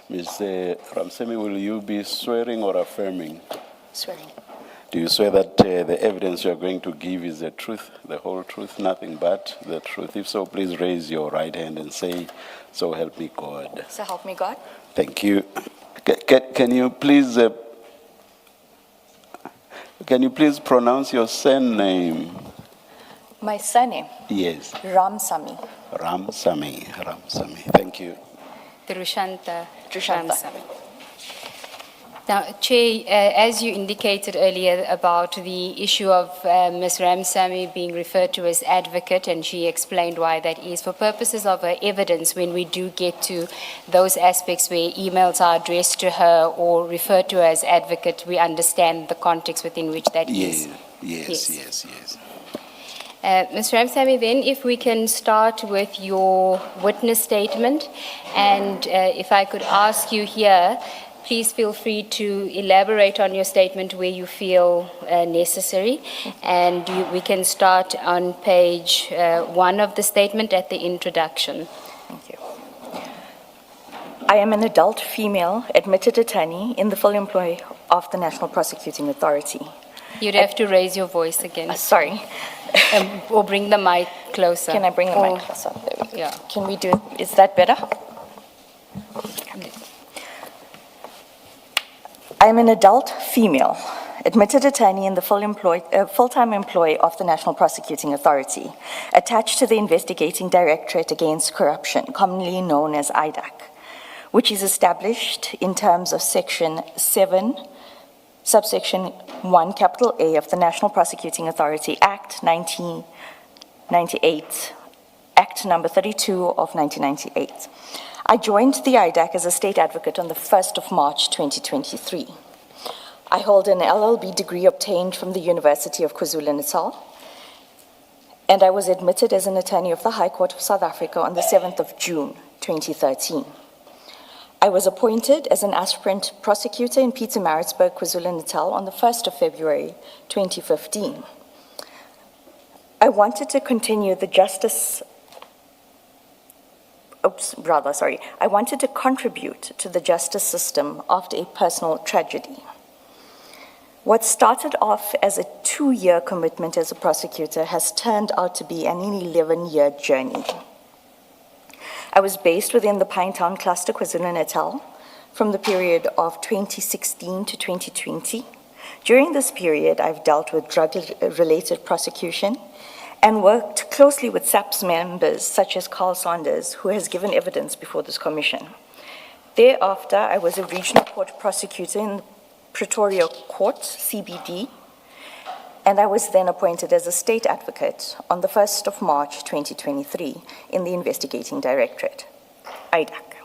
Ms. Ramsamy, will you be swearing or affirming? Swearing. Do you swear that the evidence you are going to give is the truth, the whole truth, nothing but the truth? If so, please raise your right hand and say, "So help me God." So help me God. Thank you. Can you please pronounce your surname? My surname, Yes, Ramsamy. Ramsamy. Thank you. Drushanta. Drushanta. Now, Chair, as you indicated earlier about the issue of Ms. Ramsamy being referred to as advocate, and she explained why that is, for purposes of her evidence, when we do get to those aspects where emails are addressed to her or referred to as advocate, we understand the context within which that is. Yes. Ms. Ramsamy, then, if we can start with your witness statement, and if I could ask you here, please feel free to elaborate on your statement where you feel necessary, and we can start on page 1 of the statement at the introduction. Thank you. I am an adult female admitted attorney in the full employ of the National Prosecuting Authority. You'd have to raise your voice again. Sorry. Or bring the mic closer. Can I bring the mic closer? There we go. Yeah. Can we do, is that better? I am an adult female, admitted attorney in the full-time employ of the National Prosecuting Authority, attached to the Investigating Directorate Against Corruption, commonly known as IDAC, which is established in terms of Section 7, subsection 1, capital A of the National Prosecuting Authority Act 1998, Act number 32 of 1998. I joined the IDAC as a state advocate on the 1st of March 2023. I hold an LLB degree obtained from the University of KwaZulu-Natal, and I was admitted as an attorney of the High Court of South Africa on the 7th of June 2013. I was appointed as an aspirant prosecutor in Pietermaritzburg, KwaZulu-Natal on the 1st of February 2015. I wanted to continue the I wanted to contribute to the justice system after a personal tragedy. What started off as a 2-year commitment as a prosecutor has turned out to be an 11-year journey. I was based within the Pinetown cluster, KwaZulu-Natal, from the period of 2016 to 2020. During this period, I've dealt with drug-related prosecution and worked closely with SAPS members such as Carl Saunders, who has given evidence before this commission. Thereafter, I was a regional court prosecutor in Pretoria Court, CBD, and I was then appointed as a state advocate on the 1st of March 2023 in the Investigating Directorate, IDAC,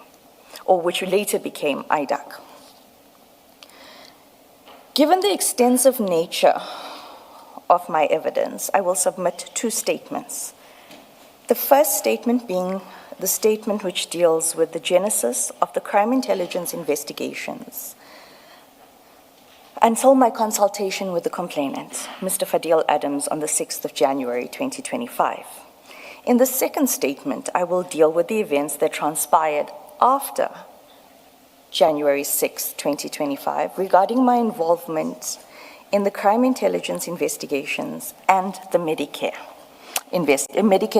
or which later became IDAC. Given the extensive nature of my evidence, I will submit 2 statements. The first statement being the statement which deals with the genesis of the crime intelligence investigations until my consultation with the complainant, Mr. Fadil Adams, on the 6th of January 2025. In the second statement, I will deal with the events that transpired after January 6, 2025, regarding my involvement in the crime intelligence investigations and the Medicare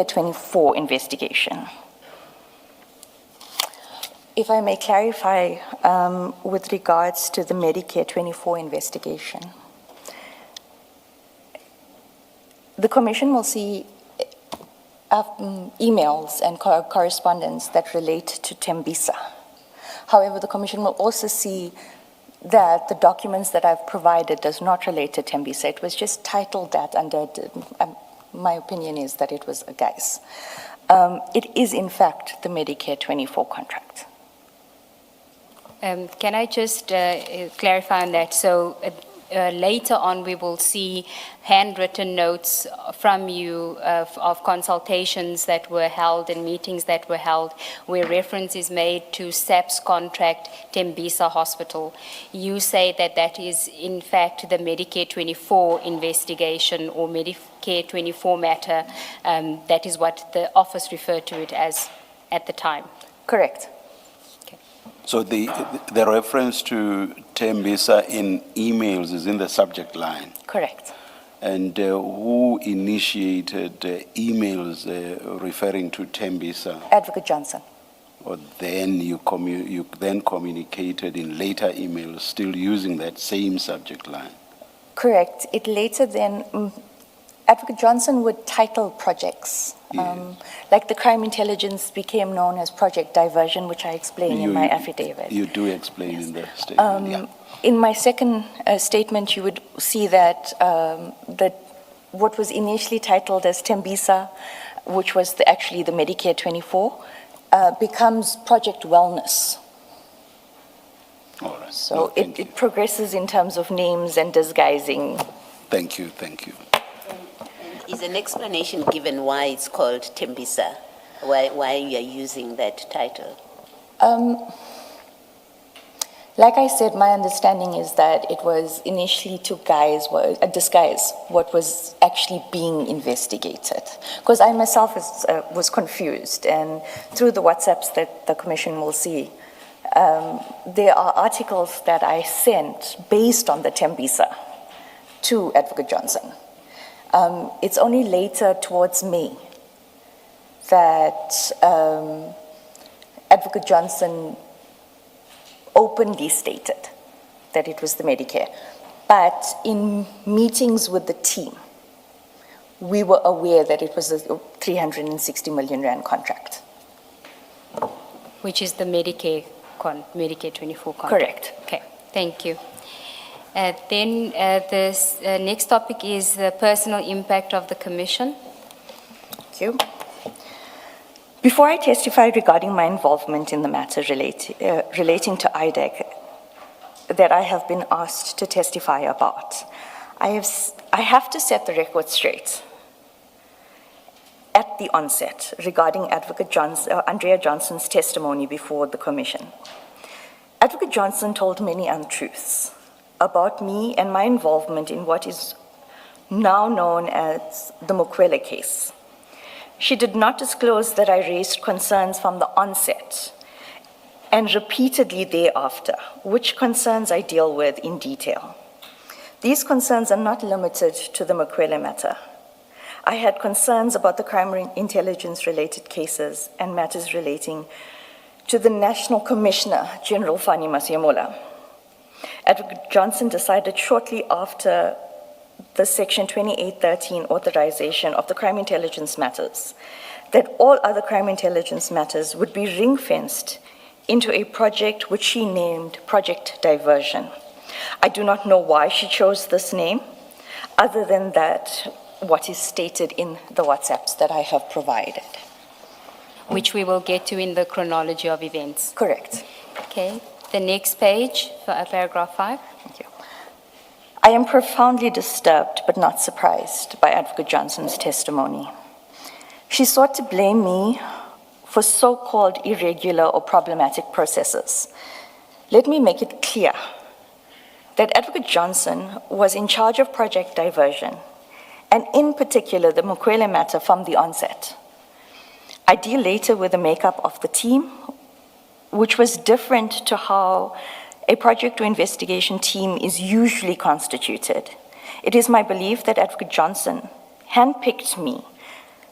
24 investigation. If I may clarify with regards to the Medicare 24 investigation, the Commission will see emails and correspondence that relate to Tembisa. However, the Commission will also see that the documents that I've provided does not relate to Tembisa. It was just titled that under, my opinion is that it was a guise. It is in fact the Medicare 24 contract. Can I just clarify on that? So later on we will see handwritten notes from you of consultations that were held and meetings that were held where reference is made to SAP's contract, Tembisa Hospital. You say that that is in fact the Medicare 24 investigation or Medicare 24 matter. That is what the office referred to it as at the time. Correct. So the reference to Tembisa in emails is in the subject line. Correct. And who initiated emails referring to Tembisa? Advocate Johnson. Or then you then communicated in later emails still using that same subject line? Correct. It later then, Advocate Johnson would title projects. Like the crime intelligence became known as Project Diversion, which I explain in my affidavit. You do explain in the statement, In my second statement, you would see that what was initially titled as Tembisa, which was actually the Medicare 24, becomes Project Wellness. All right. So it progresses in terms of names and disguising. Thank you, thank you. Is an explanation given why it's called Tembisa? Why you are using that title? Like I said, my understanding is that it was initially to disguise what was actually being investigated. Because I myself was confused, and through the WhatsApps that the Commission will see, there are articles that I sent based on the Tembisa to Advocate Johnson. It's only later towards May that Advocate Johnson openly stated that it was the Medicare. But in meetings with the team, we were aware that it was a 360 million rand contract. Which is the Medicare 24 contract. Correct. Okay, thank you. Then this next topic is the personal impact of the Commission. Thank you. Before I testify regarding my involvement in the matter relating to IDEC that I have been asked to testify about, I have to set the record straight at the onset regarding Advocate Andrea Johnson's testimony before the Commission. Advocate Johnson told many untruths about me and my involvement in what is now known as the Mukwele case. She did not disclose that I raised concerns from the onset and repeatedly thereafter, which concerns I deal with in detail. These concerns are not limited to the Mukwele matter. I had concerns about the crime intelligence-related cases and matters relating to the National Commissioner, General Fani Masiamola. Advocate Johnson decided shortly after the Section 2813 authorization of the crime intelligence matters that all other crime intelligence matters would be ring-fenced into a project which she named Project Diversion. I do not know why she chose this name, other than that what is stated in the WhatsApps that I have provided. Which we will get to in the chronology of events. Correct. Okay, the next page, for paragraph 5. Thank you. I am profoundly disturbed but not surprised by Advocate Johnson's testimony. She sought to blame me for so-called irregular or problematic processes. Let me make it clear that Advocate Johnson was in charge of Project Diversion, and in particular the Mukwele matter from the onset. I deal later with the makeup of the team, which was different to how a project or investigation team is usually constituted. It is my belief that Advocate Johnson handpicked me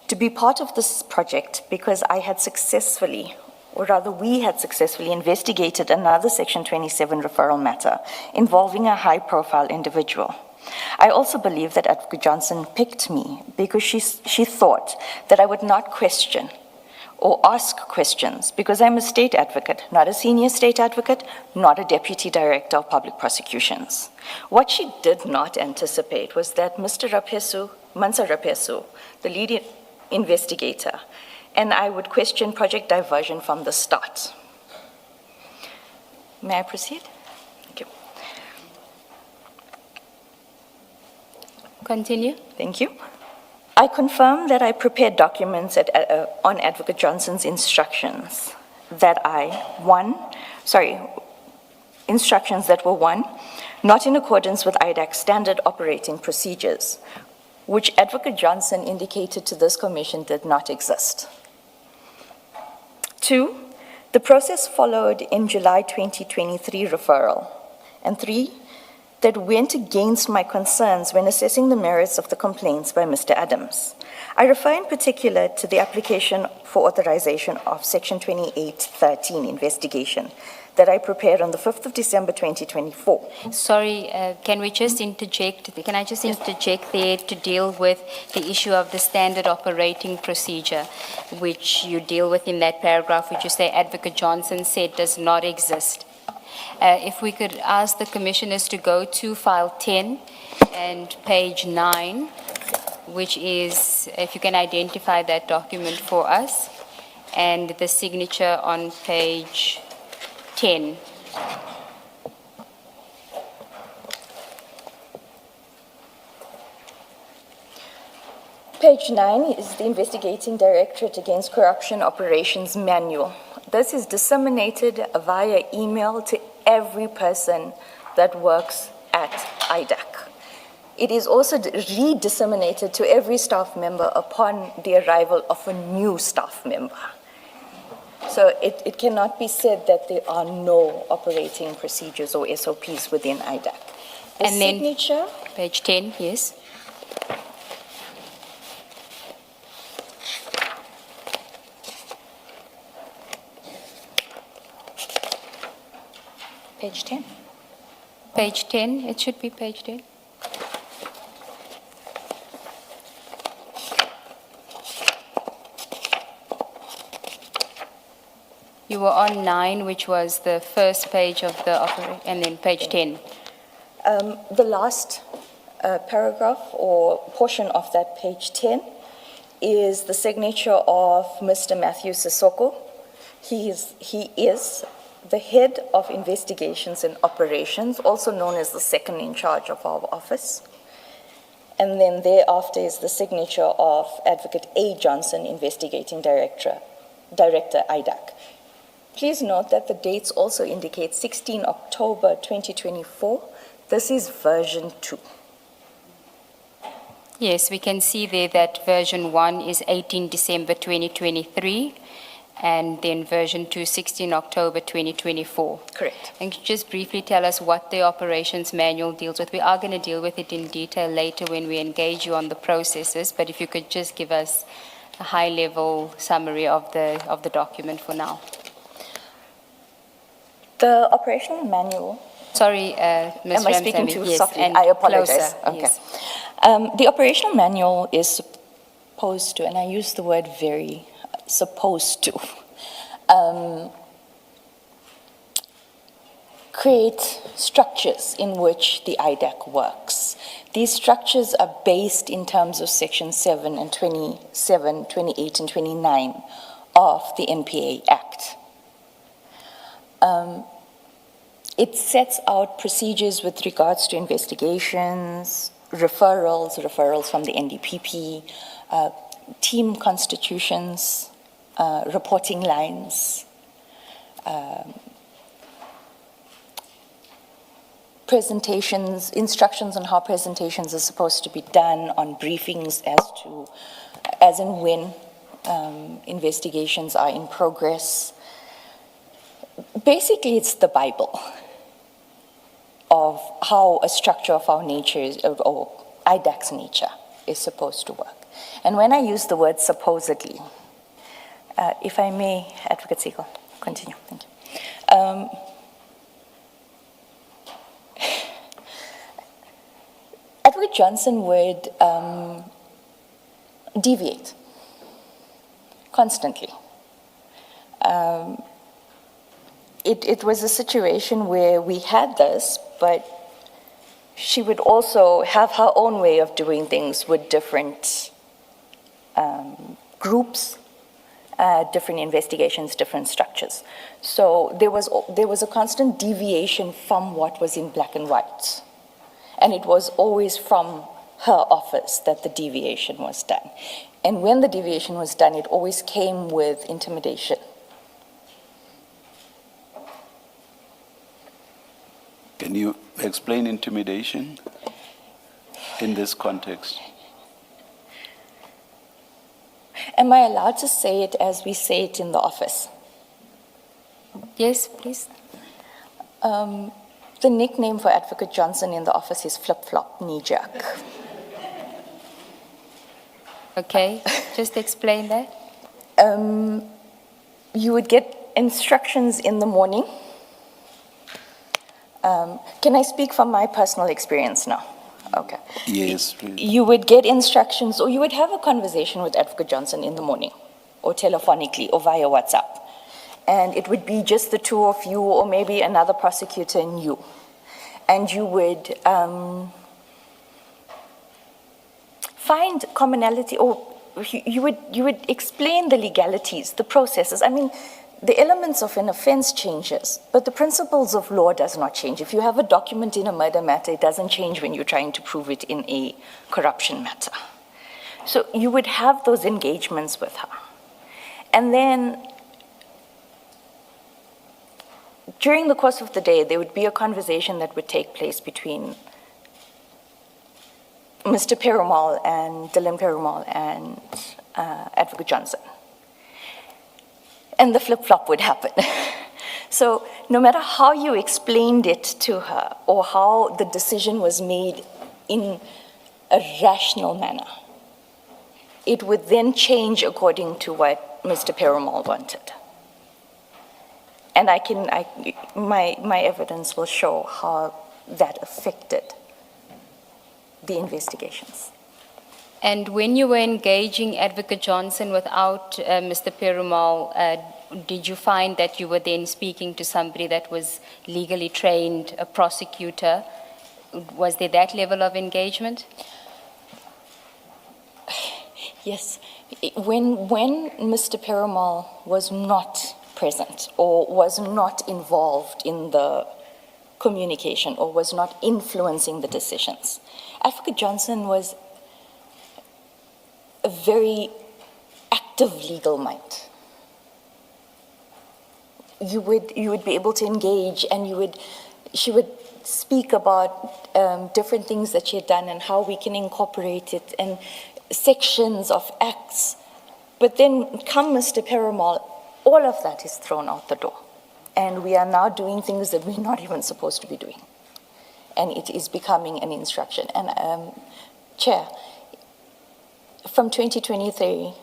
to be part of this project because I had successfully, or rather we had successfully investigated another Section 27 referral matter involving a high-profile individual. I also believe that Advocate Johnson picked me because she thought that I would not question or ask questions because I'm a state advocate, not a senior state advocate, not a deputy director of public prosecutions. What she did not anticipate was that Mr. Mansa Rapesu, the lead investigator, and I would question Project Diversion from the start. May I proceed? Thank you. Continue. Thank you. I confirm that I prepared documents on Advocate Johnson's instructions instructions that were one, not in accordance with IDAC's standard operating procedures, which Advocate Johnson indicated to this commission did not exist. 2, The process followed in July 2023 referral. And 3, that went against my concerns when assessing the merits of the complaints by Mr. Adams. I refer in particular to the application for authorization of Section 2813 investigation that I prepared on the 5th of December 2024. Sorry, can we just interject? Can I just interject there to deal with the issue of the standard operating procedure, which you deal with in that paragraph, which you say Advocate Johnson said does not exist. If we could ask the commissioners to go to file 10 and page 9, which is, if you can identify that document for us, and the signature on page 10. Page 9 is the Investigating Directorate Against Corruption Operations Manual. This is disseminated via email to every person that works at IDAC. It is also re-disseminated to every staff member upon the arrival of a new staff member. So it cannot be said that there are no operating procedures or SOPs within IDAC. The And then- signature, Page 10, yes. page 10. Page 10, it should be page 10. You were on 9, which was the first page of the and then page 10. The last paragraph or portion of that page 10 is the signature of Mr. Matthew Sissoko. He is the head of investigations and operations, also known as the second in charge of our office. And then thereafter is the signature of Advocate A. Johnson, Investigating Director IDAC. Please note that the dates also indicate 16 October 2024. This is version 2. Yes, we can see there that version 1 is 18 December 2023, and then version 2, 16 October 2024. Correct. And could you just briefly tell us what the operations manual deals with? We are going to deal with it in detail later when we engage you on the processes, but if you could just give us a high-level summary of the document for now. The operational manual. Sorry, Ms. Am I speaking Ramsamy. too Yes, softly? and I apologize. closer, Okay. yes. The operational manual is supposed to, and I use the word very, supposed to, create structures in which the IDAC works. These structures are based in terms of Section 7 and 27, 28, and 29 of the NPA Act. It sets out procedures with regards to investigations, referrals from the NDPP, team constitutions, reporting lines, presentations, instructions on how presentations are supposed to be done, on briefings as and when investigations are in progress. Basically, it's the Bible of how a structure of our nature is, or IDAC's nature is supposed to work. And when I use the word supposedly, if I may, Advocate Segal, continue, thank you. Advocate Johnson would deviate constantly. It was a situation where we had this, but she would also have her own way of doing things with different groups, different investigations, different structures. So there was a constant deviation from what was in black and white. And it was always from her office that the deviation was done. And when the deviation was done, it always came with intimidation. Can you explain intimidation in this context? Am I allowed to say it as we say it in the office? Yes, please. The nickname for Advocate Johnson in the office is flip-flop, knee-jerk. Okay, just explain that. You would get instructions in the morning. Can I speak from my personal experience now? Okay. Yes, please. You would get instructions, or you would have a conversation with Advocate Johnson in the morning, or telephonically, or via WhatsApp. And it would be just the two of you, or maybe another prosecutor and you. And you would find commonality, or you would explain the legalities, the processes. I mean, the elements of an offense changes, but the principles of law does not change. If you have a document in a murder matter, it doesn't change when you're trying to prove it in a corruption matter. So you would have those engagements with her. And then during the course of the day, there would be a conversation that would take place between Mr. Perumal and Dylan Perumal and Advocate Johnson. And the flip-flop would happen. So no matter how you explained it to her or how the decision was made in a rational manner, it would then change according to what Mr. Perumal wanted. And my evidence will show how that affected the investigations. And when you were engaging Advocate Johnson without Mr. Perumal, did you find that you were then speaking to somebody that was legally trained, a prosecutor? Was there that level of engagement? Yes. When Mr. Perumal was not present or was not involved in the communication or was not influencing the decisions, Advocate Johnson was a very active legal mind. You would be able to engage, and she would speak about different things that she had done and how we can incorporate it and sections of acts. But then come Mr. Perumal, all of that is thrown out the door. And we are now doing things that we're not even supposed to be doing. And it is becoming an instruction. And Chair, from 2023,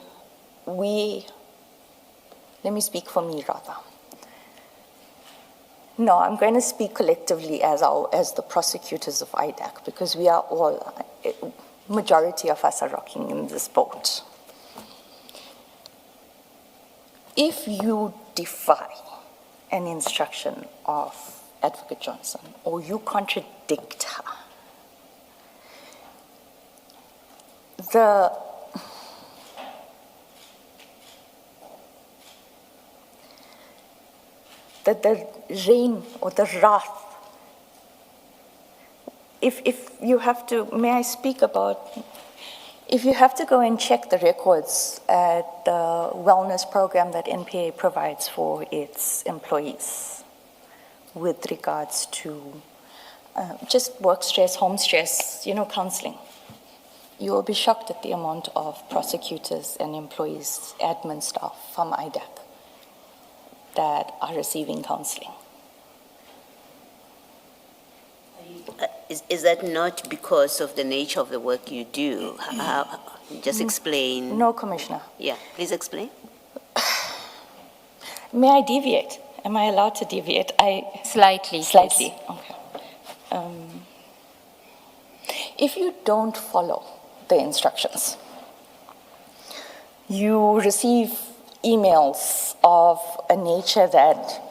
let me speak for me rather. No, I'm going to speak collectively as the prosecutors of IDAC, because we are all, majority of us are rocking in this boat. If you defy an instruction of Advocate Johnson, or you contradict her, the reign or the wrath, if you have to, may I speak about, if you have to go and check the records at the wellness program that NPA provides for its employees with regards to just work stress, home stress, counseling, you will be shocked at the amount of prosecutors and employees, admin staff from IDAC that are receiving counseling. Is that not because of the nature of the work you do? Just explain. No, Commissioner. Yeah, please explain. May I deviate? Am I allowed to deviate? Slightly. Slightly, okay. If you don't follow the instructions, you receive emails of a nature that,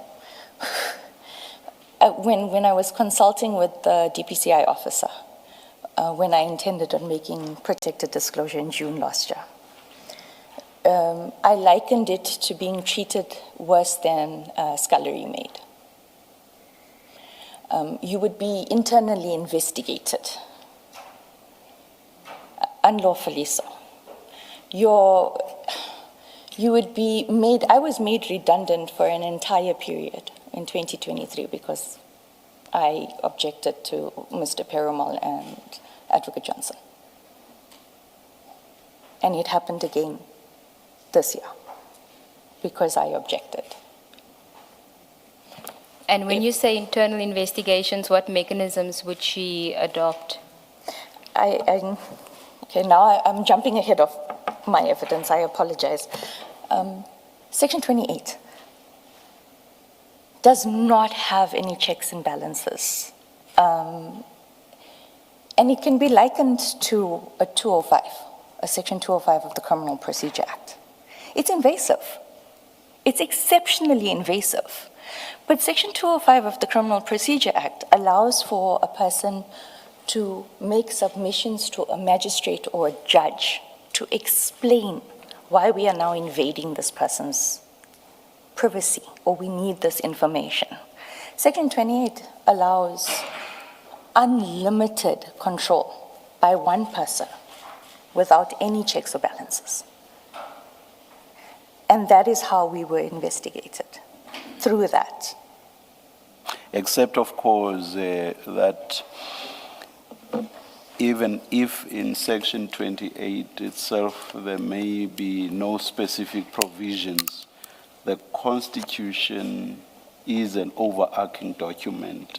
when I was consulting with the DPCI officer, when I intended on making protected disclosure in June last year, I likened it to being treated worse than scullery maid. You would be internally investigated, unlawfully so. You would be made, I was made redundant for an entire period in 2023 because I objected to Mr. Perumal and Advocate Johnson. And it happened again this year because I objected. And when you say internal investigations, what mechanisms would she adopt? Okay, now I'm jumping ahead of my evidence, I apologize. Section 28 does not have any checks and balances. And it can be likened to a 205, a Section 205 of the Criminal Procedure Act. It's invasive. It's exceptionally invasive. But Section 205 of the Criminal Procedure Act allows for a person to make submissions to a magistrate or a judge to explain why we are now invading this person's privacy, or we need this information. Section 28 allows unlimited control by one person without any checks or balances. And that is how we were investigated, through that. Except, of course, that even if in Section 28 itself there may be no specific provisions, the Constitution is an overarching document.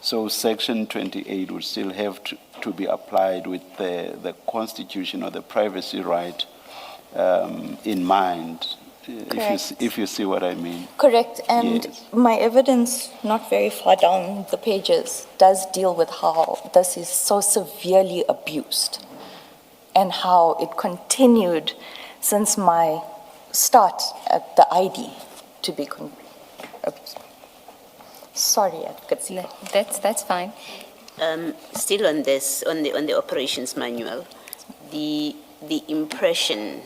So Section 28 would still have to be applied with the Constitution or the privacy right in mind, if you see what I mean. Correct, and Yes. my evidence, not very far down the pages, does deal with how this is so severely abused and how it continued since my start at the ID to be abused. Sorry, Advocate. No, that's fine. Still on this, on the operations manual, the impression,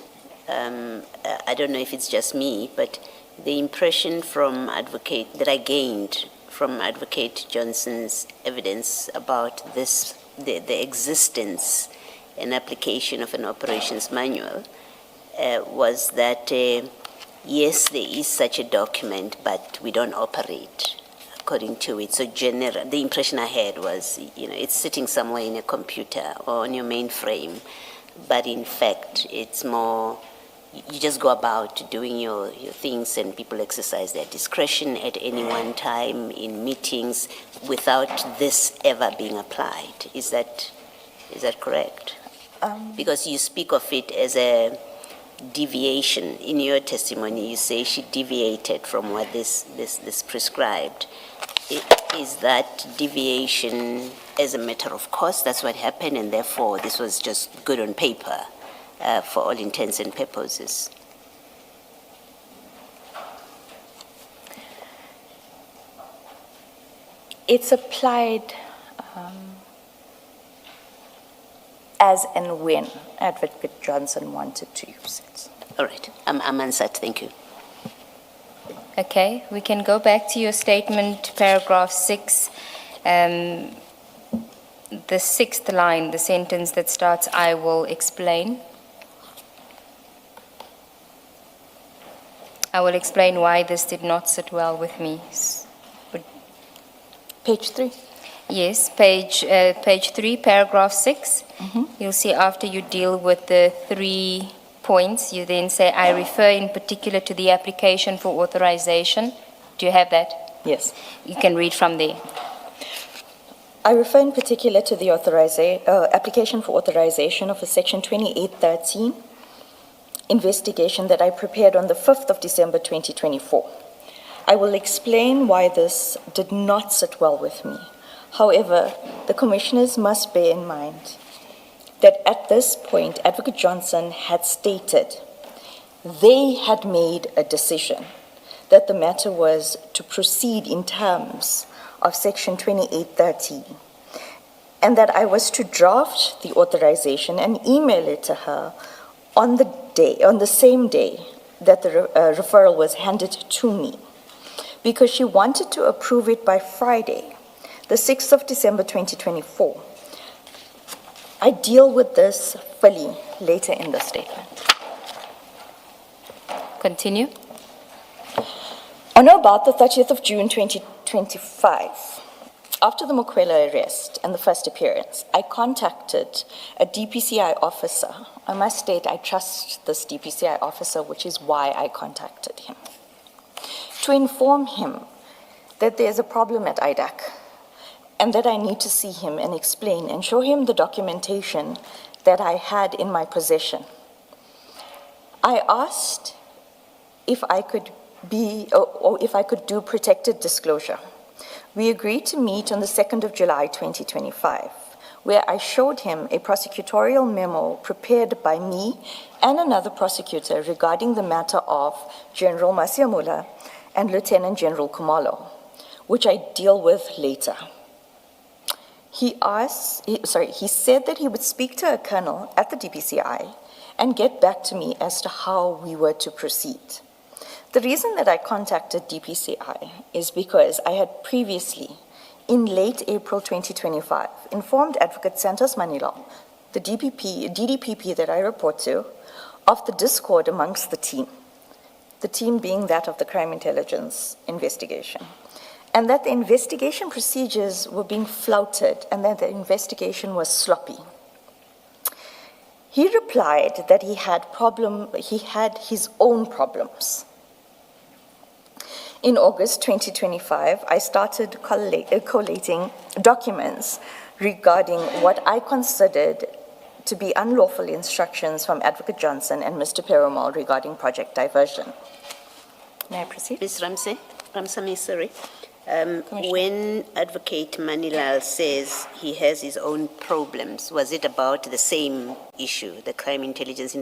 I don't know if it's just me, but the impression that I gained from Advocate Johnson's evidence about this, the existence and application of an operations manual, was that yes, there is such a document, but we don't operate according to it. So the impression I had was, it's sitting somewhere in a computer or on your mainframe, but in fact, it's more, you just go about doing your things, and people exercise their discretion at any one time in meetings without this ever being applied. Is that correct? Because you speak of it as a deviation. In your testimony, you say she deviated from what this prescribed. Is that deviation as a matter of course? That's what happened, and therefore this was just good on paper for all intents and purposes. It's applied as and when Advocate Johnson wanted to use it. All right, I'm answered. Thank you. Okay, we can go back to your statement, paragraph 6, the 6th line, the sentence that starts, I will explain. I will explain why this did not sit well with me. Page 3. Yes, page 3, paragraph 6. You'll see after you deal with the 3 points, you then say, I refer in particular to the application for authorization. Do you have that? Yes. You can read from there. I refer in particular to the application for authorization of a Section 2813 investigation that I prepared on the 5th of December 2024. I will explain why this did not sit well with me. However, the commissioners must bear in mind that at this point, Advocate Johnson had stated they had made a decision that the matter was to proceed in terms of Section 2813, and that I was to draft the authorization and email it to her on the same day that the referral was handed to me, because she wanted to approve it by Friday, the 6th of December 2024. I deal with this fully later in the statement. Continue. On or about the 30th of June 2025, after the Mokwela arrest and the first appearance, I contacted a DPCI officer. I must state I trust this DPCI officer, which is why I contacted him, to inform him that there's a problem at IDAC and that I need to see him and explain and show him the documentation that I had in my possession. I asked if I could or if I could do protected disclosure. We agreed to meet on the 2nd of July, 2025, where I showed him a prosecutorial memo prepared by me and another prosecutor regarding the matter of General Masiamula and Lieutenant General Kumalo, which I deal with later. He said that he would speak to a colonel at the DPCI and get back to me as to how we were to proceed. The reason that I contacted DPCI is because I had previously, in late April 2025, informed Advocate Santos Manilo, the DDPP that I report to, of the discord amongst the team being that of the crime intelligence investigation, and that the investigation procedures were being flouted and that the investigation was sloppy. He replied that he had his own problems. In August 2025, I started collating documents regarding what I considered to be unlawful instructions from Advocate Johnson and Mr. Perumal regarding project diversion. May I proceed? Ms. Ramsamy, sorry. When Advocate Manilal says he has his own problems, was it about the same issue, the crime intelligence